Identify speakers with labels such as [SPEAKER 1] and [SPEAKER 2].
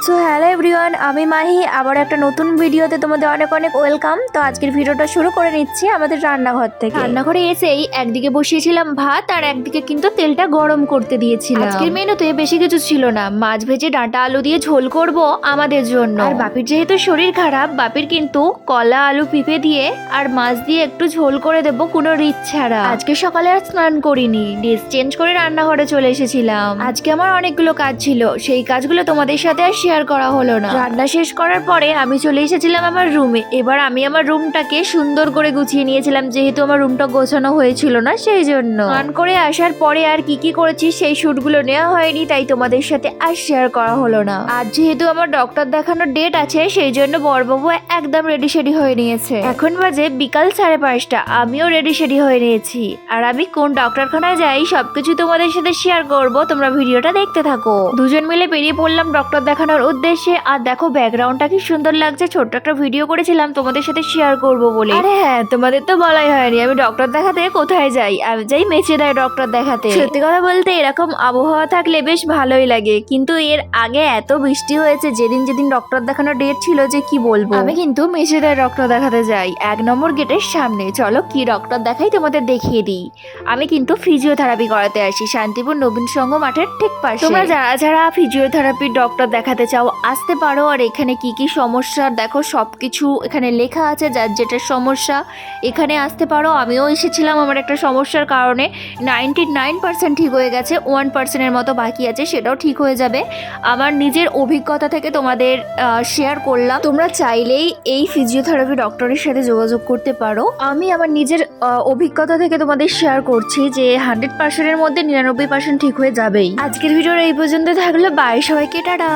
[SPEAKER 1] So hello everyone, আমি মাহি। আবার একটা নতুন ভিডিওতে তোমাদের অনেক অনেক ওয়েলকাম। তো আজকের ভিডিওটা শুরু করে নিচ্ছি আমাদের রান্নাঘর থেকে। রান্নাঘরে এসেই একদিকে বসিয়েছিলাম ভাত আর একদিকে কিন্তু তেলটা গরম করতে দিয়েছিলাম। আজকের মেনুতে বেশি কিছু ছিল না, মাছ ভেজে ডাঁটা আলু দিয়ে ঝোল করব আমাদের জন্য। আর বাপির যেহেতু শরীর খারাপ, বাপির কিন্তু কলা আলু পিপে দিয়ে আর মাছ দিয়ে একটু ঝোল করে দেবো কোনো রিচ ছাড়া। আজকে সকালে আর স্নান করিনি, ড্রেস চেঞ্জ করে রান্নাঘরে চলে এসেছিলাম। আজকে আমার অনেকগুলো কাজ ছিল, সেই কাজগুলো তোমাদের সাথে আর শেয়ার করা হলো না। রান্না শেষ করার পরে আমি চলে এসেছিলাম আমার রুমে। এবার আমি আমার রুমটাকে সুন্দর করে গুছিয়ে নিয়েছিলাম, যেহেতু আমার রুমটা গোছানো হয়েছিল না সেই জন্য। স্নান করে আসার পরে আর কি কি করেছি সেই শুটগুলো নেওয়া হয়নি, তাই তোমাদের সাথে আর শেয়ার করা হলো না। আর যেহেতু আমার ডক্টর দেখানোর ডেট আছে সেই জন্য বড়বাবু একদম রেডি সেডি হয়ে নিয়েছে। এখন বাজে বিকাল 5:30, আমিও রেডি সেডি হয়ে নিয়েছি। আর আমি কোন ডক্টরখানায় যাই সবকিছু তোমাদের সাথে শেয়ার করব, তোমরা ভিডিওটা দেখতে থাকো। দুজন মিলে বেরিয়ে পড়লাম ডক্টর দেখানোর উদ্দেশ্যে। আর দেখো ব্যাকগ্রাউন্ডটা কি সুন্দর লাগছে, ছোট্ট একটা ভিডিও করেছিলাম তোমাদের সাথে শেয়ার করব বলে। আরে হ্যাঁ, তোমাদের তো বলাই হয়নি আমি ডক্টর দেখাতে কোথায় যাই। আমি যাই মেচেদায় ডক্টর দেখাতে। সত্যি কথা বলতে এরকম আবহাওয়া থাকলে বেশ ভালোই লাগে, কিন্তু এর আগে এত বৃষ্টি হয়েছে যেদিন যেদিন ডক্টর দেখানোর ডেট ছিল যে কি বলবো। আমি কিন্তু মেচেদায় ডক্টর দেখাতে যাই 1 নম্বর গেটের সামনে। চলো কি ডক্টর দেখাই তোমাদের দেখিয়ে দিই। আমি কিন্তু ফিজিওথেরাপি করাতে আসি শান্তিপুর নবীন সংঘ মাঠের ঠিক পাশে। তোমরা যারা যারা ফিজিওথেরাপির ডক্টর দেখাতে চাও আসতে পারো। আর এখানে কি কি সমস্যা দেখো সবকিছু এখানে লেখা আছে, যার যেটা সমস্যা এখানে আসতে পারো। আমিও এসেছিলাম আমার একটা সমস্যার কারণে, 99% ঠিক হয়ে গেছে, 1%-এর মতো বাকি আছে, সেটাও ঠিক হয়ে যাবে। আমার নিজের অভিজ্ঞতা থেকে তোমাদের শেয়ার করলাম। তোমরা চাইলেই এই ফিজিওথেরাপি ডক্টরের সাথে যোগাযোগ করতে পারো। আমি আমার নিজের অভিজ্ঞতা থেকে তোমাদের শেয়ার করছি যে 100%-এর মধ্যে 99% ঠিক হয়ে যাবেই। আজকের ভিডিওর এই পর্যন্ত থাকলো, বাই সবাইকে, টাটা।